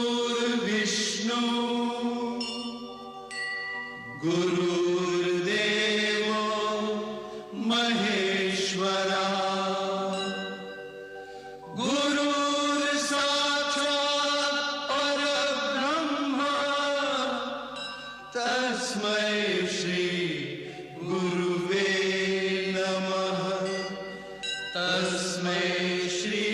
गुरुर्विष्णु गुरुर्देवो महेश्वरा गुरुर्साक्षात् परब्रह्म तस्मै श्री गुरुवे नमः। तस्मै श्री